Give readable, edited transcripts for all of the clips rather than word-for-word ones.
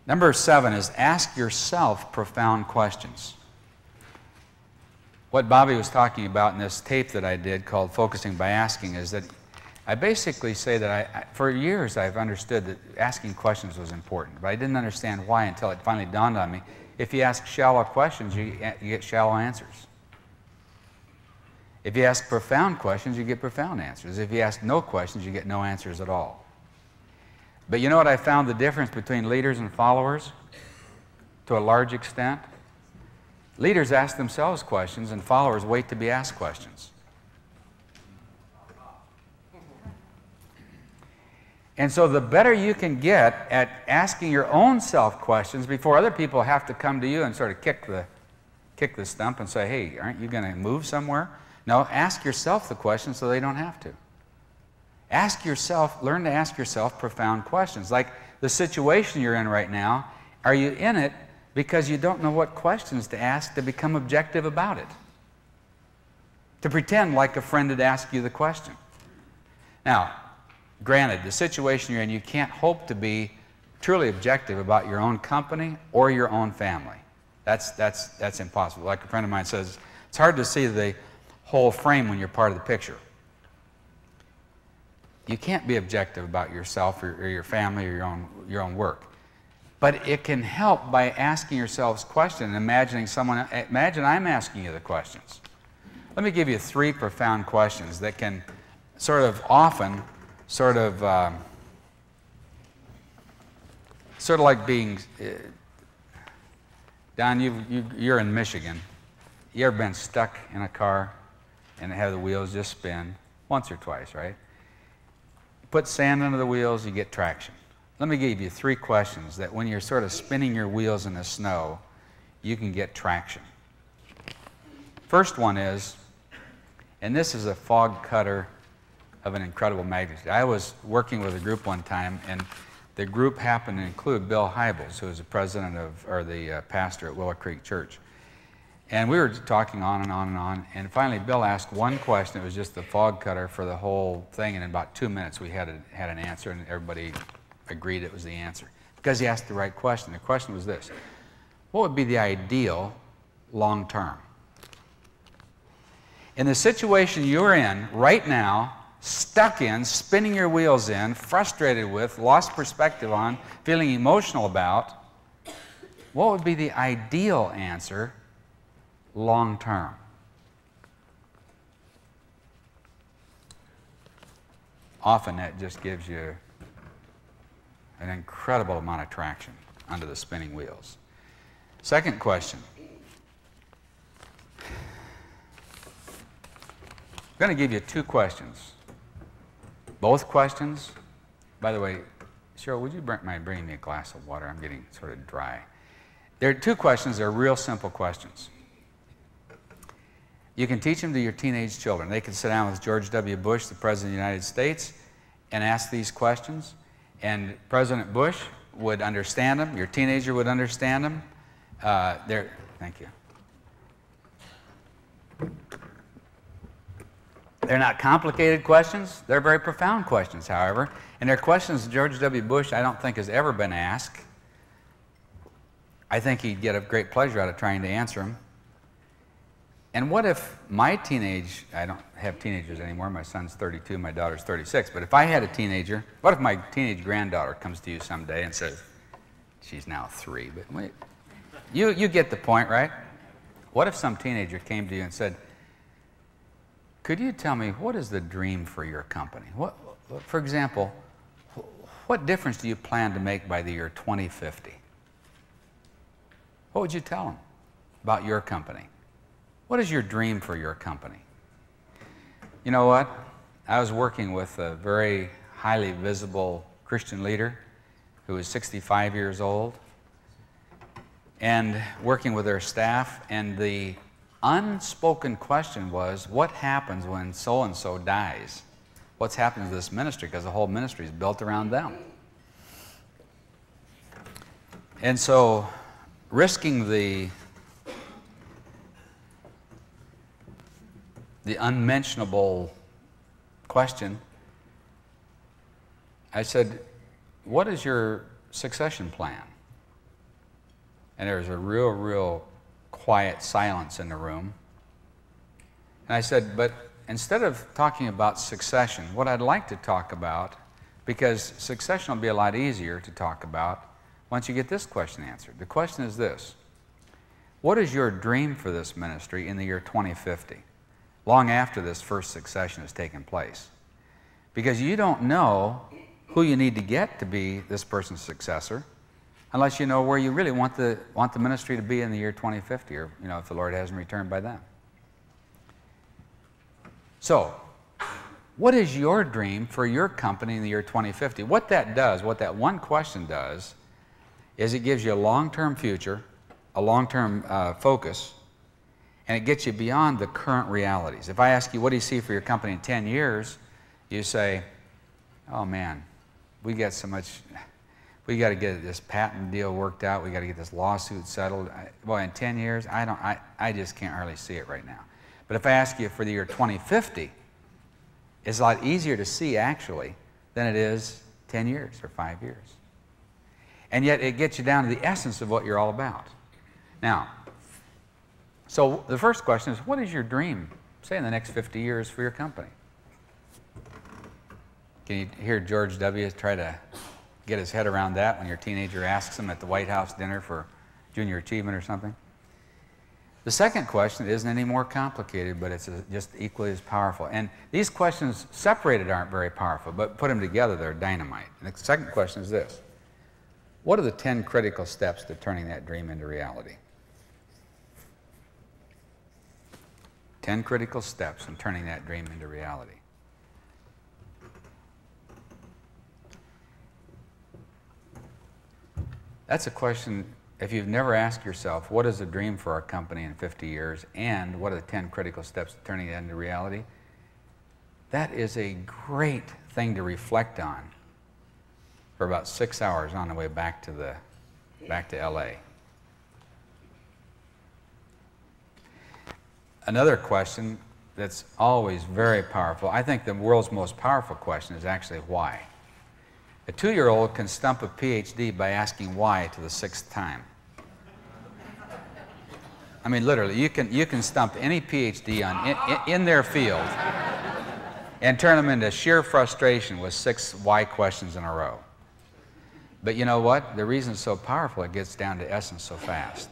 Number 7 is ask yourself profound questions. What Bobby was talking about in this tape that I did called Focusing by Asking is that I basically say that for years I've understood that asking questions was important, but I didn't understand why until it finally dawned on me. If you ask shallow questions, you get shallow answers. If you ask profound questions, you get profound answers. If you ask no questions, you get no answers at all. But you know what I found the difference between leaders and followers to a large extent? Leaders ask themselves questions and followers wait to be asked questions. And so the better you can get at asking your own self questions before other people have to come to you and sort of kick the stump and say, hey, aren't you going to move somewhere? No, ask yourself the questions so they don't have to. Ask yourself, learn to ask yourself profound questions. Like the situation you're in right now, are you in it because you don't know what questions to ask to become objective about it? To pretend like a friend had asked you the question. Now, granted, the situation you're in, you can't hope to be truly objective about your own company or your own family. That's impossible. Like a friend of mine says, it's hard to see the whole frame when you're part of the picture. You can't be objective about yourself or your family or your own work. But it can help by asking yourselves questions and imagine I'm asking you the questions. Let me give you 3 profound questions that can sort of like being, Don, you're in Michigan. You ever been stuck in a car and have the wheels just spin? Once or twice, right? You put sand under the wheels, you get traction. Let me give you 3 questions that when you're sort of spinning your wheels in the snow, you can get traction. First one is, and this is a fog cutter of an incredible magnitude. I was working with a group one time, and the group happened to include Bill Hybels, who was the president of, or the pastor at Willow Creek Church. And we were talking on and on and on, and finally Bill asked one question. It was just the fog cutter for the whole thing, and in about 2 minutes we had an answer, and everybody agreed it was the answer. Because he asked the right question. The question was this: what would be the ideal long term? In the situation you're in right now, stuck in, spinning your wheels in, frustrated with, lost perspective on, feeling emotional about, what would be the ideal answer long term? Often that just gives you an incredible amount of traction under the spinning wheels. Second question. I'm going to give you 2 questions. Both questions, by the way, Cheryl, would you mind bringing me a glass of water? I'm getting sort of dry. There are 2 questions. They're real simple questions. You can teach them to your teenage children. They can sit down with George W. Bush, the President of the United States, and ask these questions. And President Bush would understand them. Your teenager would understand them. Thank you. They're not complicated questions. They're very profound questions, however. And they're questions George W. Bush, I don't think, has ever been asked. I think he'd get a great pleasure out of trying to answer them. And what if my I don't have teenagers anymore. My son's 32, my daughter's 36. But if I had a teenager, what if my teenage granddaughter comes to you someday and says, she's now 3, but wait, you get the point, right? What if some teenager came to you and said, could you tell me what is the dream for your company? For example, what difference do you plan to make by the year 2050? What would you tell them about your company? What is your dream for your company? You know what? I was working with a very highly visible Christian leader who was 65 years old, and working with their staff, and the unspoken question was, what happens when so-and-so dies? What's happened to this ministry? Because the whole ministry is built around them. And so, risking the unmentionable question, I said, what is your succession plan? And there was a real quiet silence in the room. And I said, but instead of talking about succession, what I'd like to talk about, because succession will be a lot easier to talk about once you get this question answered. The question is this: what is your dream for this ministry in the year 2050, long after this first succession has taken place? Because you don't know who you need to get to be this person's successor unless you know where you really want the ministry to be in the year 2050, or if the Lord hasn't returned by then. So, what is your dream for your company in the year 2050? What that does, what that one question does, is it gives you a long-term future, a long-term focus, and it gets you beyond the current realities. If I ask you, what do you see for your company in 10 years? You say, oh man, we got so much, we got to get this patent deal worked out, we got to get this lawsuit settled. Boy, in 10 years, I just can't hardly see it right now. But if I ask you for the year 2050, it's a lot easier to see actually than it is 10 years or 5 years. And yet it gets you down to the essence of what you're all about. Now, so the first question is, what is your dream, say in the next 50 years, for your company? Can you hear George W. try to get his head around that when your teenager asks him at the White House dinner for junior achievement or something? The second question isn't any more complicated, but it's just equally as powerful. And these questions separated aren't very powerful, but put them together, they're dynamite. And the second question is this: what are the 10 critical steps to turning that dream into reality? 10 critical steps in turning that dream into reality. That's a question, if you've never asked yourself, what is the dream for our company in 50 years, and what are the 10 critical steps to turning it into reality? That is a great thing to reflect on for about 6 hours on the way back to LA. Another question that's always very powerful, I think the world's most powerful question, is actually why. A 2-year-old can stump a PhD by asking why to the 6th time. I mean, literally, you can stump any PhD in their field and turn them into sheer frustration with 6 why questions in a row. But you know what? The reason it's so powerful, it gets down to essence so fast.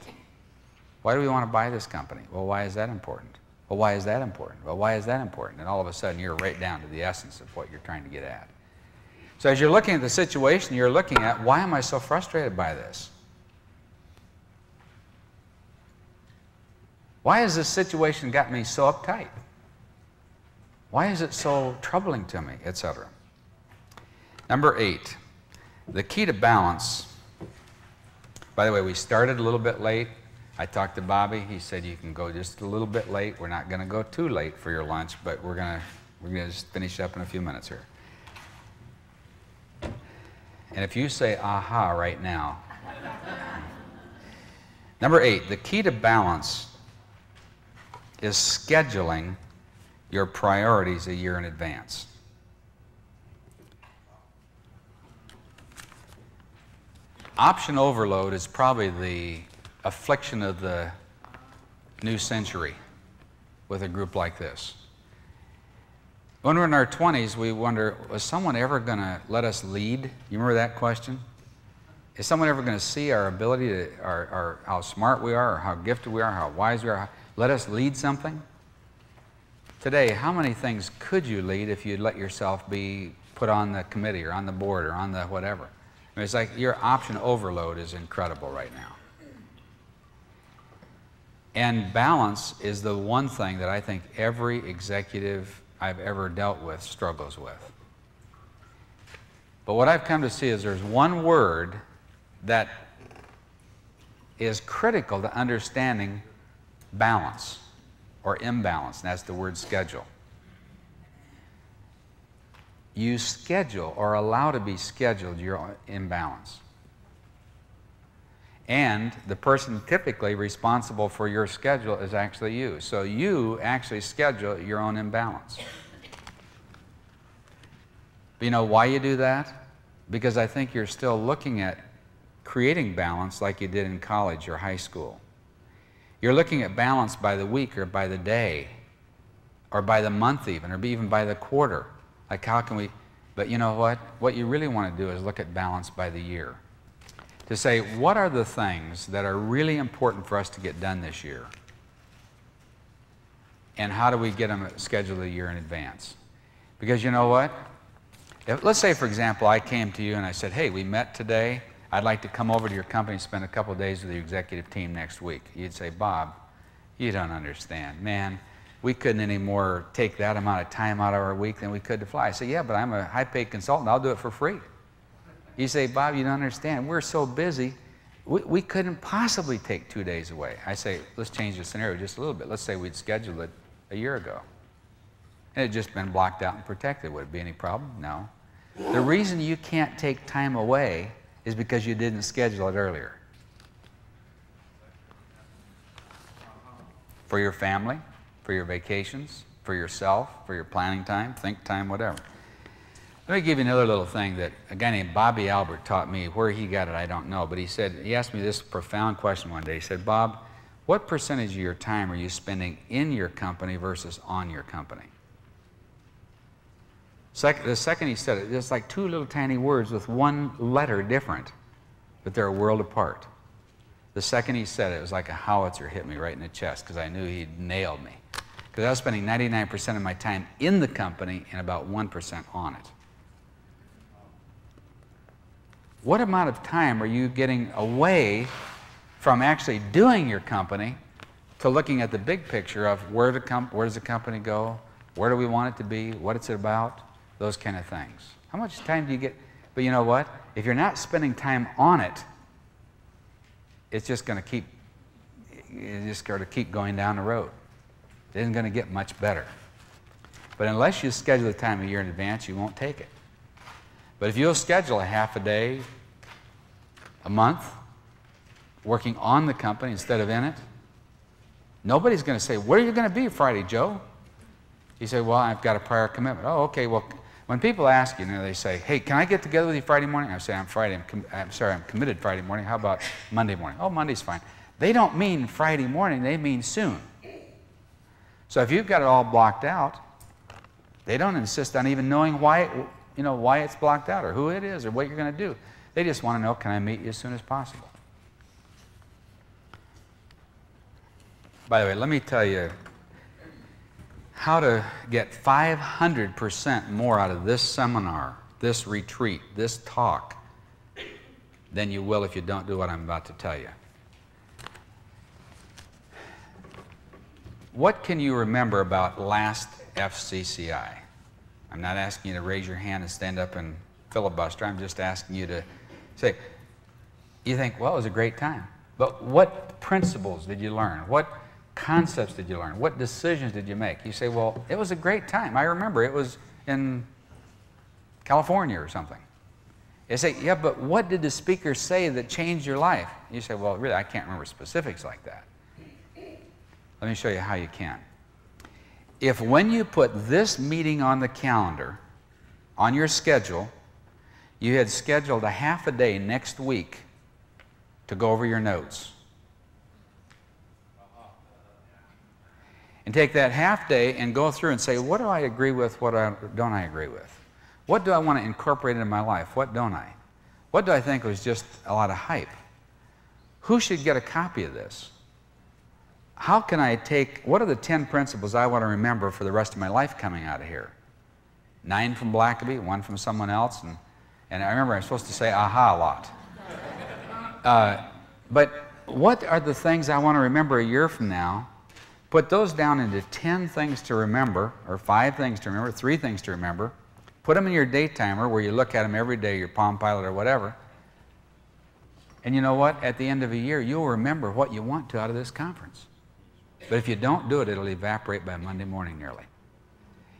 Why do we want to buy this company? Well, why is that important? Well, why is that important? Well, why is that important? And all of a sudden, you're right down to the essence of what you're trying to get at. So as you're looking at the situation, you're looking at, why am I so frustrated by this? Why has this situation got me so uptight? Why is it so troubling to me, etc.? Number 8, the key to balance. By the way, we started a little bit late. I talked to Bobby. He said you can go just a little bit late. We're not going to go too late for your lunch, but we're going to just finish up in a few minutes here. And if you say aha right now. Number 8, the key to balance is scheduling your priorities a year in advance. Option overload is probably the affliction of the new century with a group like this. When we're in our 20s, we wonder, was someone ever going to let us lead? You remember that question? Is someone ever going to see our ability to, how smart we are, or how gifted we are, how wise we are, let us lead something? Today, how many things could you lead if you'd let yourself be put on the committee or on the board or on the whatever? I mean, it's like your option overload is incredible right now. And balance is the one thing that I think every executive I've ever dealt with struggles with. But what I've come to see is there's one word that is critical to understanding balance or imbalance, and that's the word schedule. You schedule or allow to be scheduled your imbalance. And the person typically responsible for your schedule is actually you. So you actually schedule your own imbalance. But you know why you do that? Because I think you're still looking at creating balance like you did in college or high school. You're looking at balance by the week or by the day or by the month even, or even by the quarter. Like how can we, but you know what? What you really want to do is look at balance by the year. To say, what are the things that are really important for us to get done this year? And how do we get them scheduled a year in advance? Because you know what? Let's say, for example, I came to you and I said, hey, we met today. I'd like to come over to your company and spend a couple of days with the executive team next week. You'd say, Bob, you don't understand. Man, we couldn't anymore take that amount of time out of our week than we could to fly. I say, yeah, but I'm a high-paid consultant. I'll do it for free. You say, Bob, you don't understand. We're so busy, we couldn't possibly take 2 days away. I say, let's change the scenario just a little bit. Let's say we'd scheduled it a year ago. And it had just been blocked out and protected. Would it be any problem? No. The reason you can't take time away is because you didn't schedule it earlier. For your family, for your vacations, for yourself, for your planning time, think time, whatever. Let me give you another little thing that a guy named Bobby Albert taught me. Where he got it, I don't know. But he asked me this profound question one day. He said, Bob, what percentage of your time are you spending in your company versus on your company? The second he said it, it's like two little tiny words with one letter different, but they're a world apart. The second he said it, it was like a howitzer hit me right in the chest because I knew he'd nailed me. Because I was spending 99% of my time in the company and about 1% on it. What amount of time are you getting away from actually doing your company to looking at the big picture of where does the company go, where do we want it to be, what it's about, those kind of things. How much time do you get? But you know what? If you're not spending time on it, it's just going to keep going down the road. It isn't going to get much better. But unless you schedule the time a year in advance, you won't take it. But if you'll schedule a half a day, a month, working on the company instead of in it, nobody's going to say, where are you going to be Friday, Joe? You say, well, I've got a prior commitment. Oh, okay, well, when people ask you, they say, hey, can I get together with you Friday morning? I say, I'm committed Friday morning. How about Monday morning? Oh, Monday's fine. They don't mean Friday morning, they mean soon. So if you've got it all blocked out, they don't insist on even knowing why it's blocked out or who it is or what you're going to do. They just want to know, can I meet you as soon as possible? By the way, let me tell you how to get 500% more out of this seminar, this retreat, this talk, than you will if you don't do what I'm about to tell you. What can you remember about last FCCI? I'm not asking you to raise your hand and stand up and filibuster. I'm just asking you to say, you think, well, it was a great time. But what principles did you learn? What concepts did you learn? What decisions did you make? You say, well, it was a great time. I remember it was in California or something. You say, yeah, but what did the speaker say that changed your life? You say, well, really, I can't remember specifics like that. Let me show you how you can. If when you put this meeting on the calendar, on your schedule, you had scheduled a half a day next week to go over your notes, and take that half day and go through and say, what do I agree with, what don't I agree with? What do I want to incorporate into my life, what don't I? What do I think was just a lot of hype? Who should get a copy of this? How can I what are the 10 principles I want to remember for the rest of my life coming out of here? 9 from Blackaby, 1 from someone else, and I remember I'm supposed to say aha a lot. But what are the things I want to remember a year from now? Put those down into 10 things to remember, or 5 things to remember, 3 things to remember. Put them in your day timer where you look at them every day, your Palm Pilot or whatever. And you know what? At the end of a year, you'll remember what you want to out of this conference. But if you don't do it, it'll evaporate by Monday morning nearly.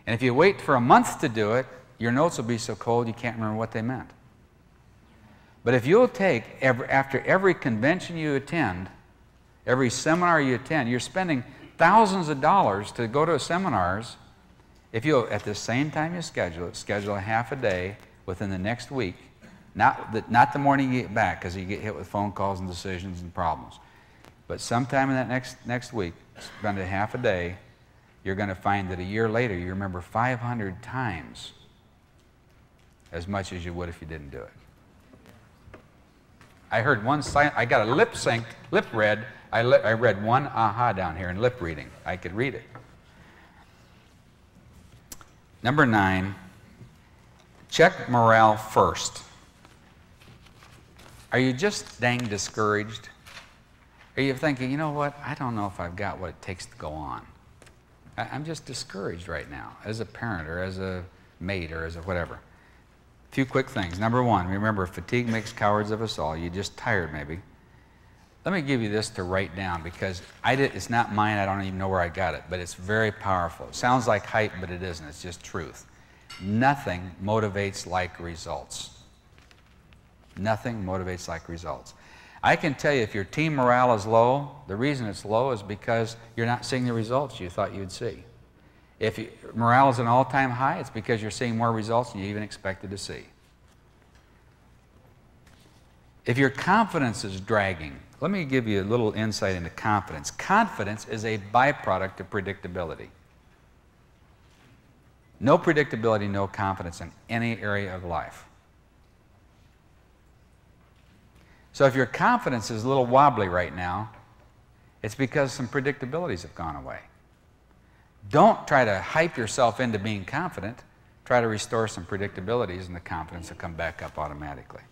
And if you wait for a month to do it, your notes will be so cold you can't remember what they meant. But if you'll take, after every convention you attend, every seminar you attend, you're spending thousands of dollars to go to seminars. If you'll, at the same time you schedule it, schedule a half a day within the next week Not the morning you get back, because you get hit with phone calls and decisions and problems. But sometime in that next week, spend a half a day, you're going to find that a year later you remember 500 times as much as you would if you didn't do it. I heard one I got a lip read. I read one aha down here in lip reading. I could read it. Number 9, check morale first. Are you just dang discouraged? Are you thinking, you know what, I don't know if I've got what it takes to go on. I'm just discouraged right now as a parent or as a mate or as a whatever. A few quick things. Number 1, remember, fatigue makes cowards of us all. You're just tired maybe. Let me give you this to write down, because it's not mine, I don't even know where I got it, but it's very powerful. It sounds like hype, but it isn't. It's just truth. Nothing motivates like results. Nothing motivates like results. I can tell you, if your team morale is low, the reason it's low is because you're not seeing the results you thought you'd see. If morale is an all-time high, it's because you're seeing more results than you even expected to see. If your confidence is dragging, let me give you a little insight into confidence. Confidence is a byproduct of predictability. No predictability, no confidence in any area of life. So if your confidence is a little wobbly right now, it's because some predictabilities have gone away. Don't try to hype yourself into being confident. Try to restore some predictabilities, and the confidence will come back up automatically.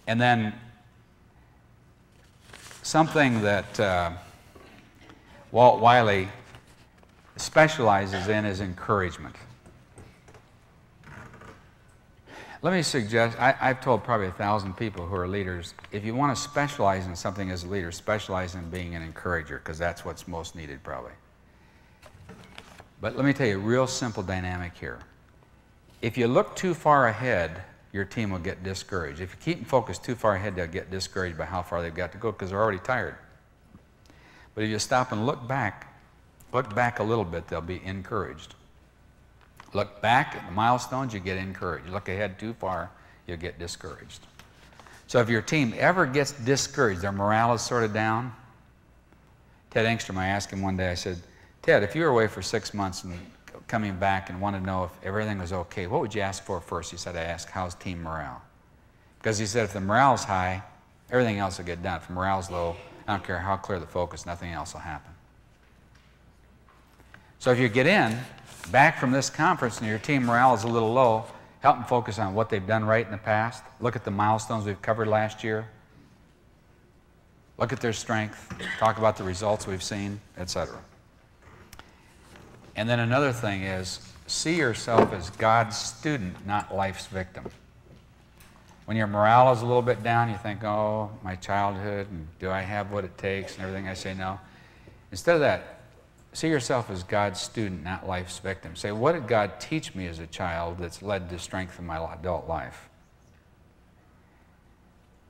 And then something that Walt Wiley specializes in is encouragement. Let me suggest, I've told probably 1,000 people who are leaders, if you want to specialize in something as a leader, specialize in being an encourager, because that's what's most needed probably. But let me tell you a real simple dynamic here. If you look too far ahead, your team will get discouraged. If you keep them focused too far ahead, they'll get discouraged by how far they've got to go, because they're already tired. But if you stop and look back a little bit, they'll be encouraged. Look back at the milestones, you get encouraged. Look ahead too far, you'll get discouraged. So if your team ever gets discouraged, their morale is sort of down. Ted Engstrom, I asked him one day, I said, Ted, if you were away for 6 months and coming back and wanted to know if everything was okay, what would you ask for first? He said, I ask, how's team morale? Because he said, if the morale's high, everything else will get done. If the morale's low, I don't care how clear the focus, nothing else will happen. So if you get back from this conference and your team morale is a little low, help them focus on what they've done right in the past. Look at the milestones we've covered last year. Look at their strength. Talk about the results we've seen, etc. And then another thing is, see yourself as God's student, not life's victim. When your morale is a little bit down, you think, oh, my childhood, and do I have what it takes, and everything. I say no. Instead of that, see yourself as God's student, not life's victim. Say, what did God teach me as a child that's led to strength in my adult life?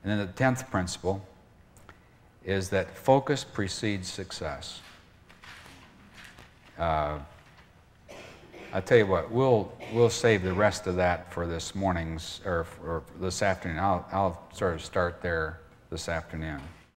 And then the 10th principle is that focus precedes success. I'll tell you what, we'll save the rest of that for this morning's, or this afternoon. I'll sort of start there this afternoon.